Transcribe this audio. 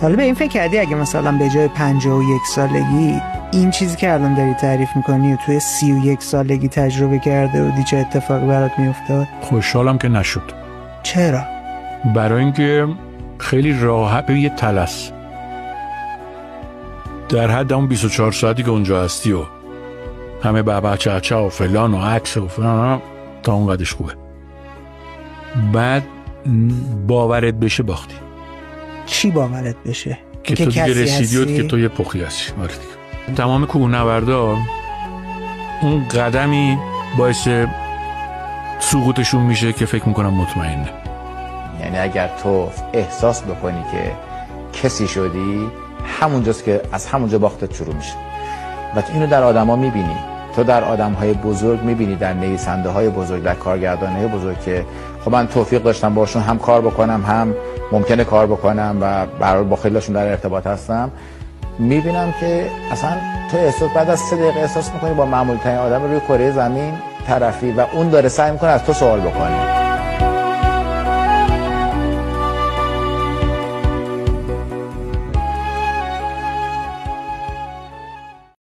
حالا به این فکر کردی اگه مثلا به جای 51 سالگی این چیزی که الان داری تعریف میکنی و توی 31 سالگی تجربه کرده بودی چه اتفاقی برات میافتاد؟ خوشحالم که نشد. چرا؟ برای اینکه خیلی راحت یه تلس در حد اون 24 ساعتی که اونجا هستی و همه بابا چاچا و فلان و عکس و فلان تا اون قدش خوبه، بعد باورت بشه باختی. چی باورت بشه؟ که تو دیگه رسیدی و که تو یه پخی هستی. تمام کوهنوردا اون قدمی باعث سقوطشون میشه که فکر میکنم مطمئنه. یعنی اگر تو احساس بکنی که کسی شدی، همونجاست که از همونجا باختت شروع میشه. و تو اینو در آدما میبینی، تو در آدمهای بزرگ میبینی، در نویسنده های بزرگ، در کارگردانای بزرگ که خب من توفیق داشتم باشون هم کار بکنم، هم ممکنه کار بکنم و برای با خیلیشون در ارتباط هستم. میبینم که اصلا تو احساس بعد از 3 دقیقه احساس میکنی با معمولی ترین آدم روی کره زمین طرفی و اون داره سعی میکنه از تو سوال بکنه.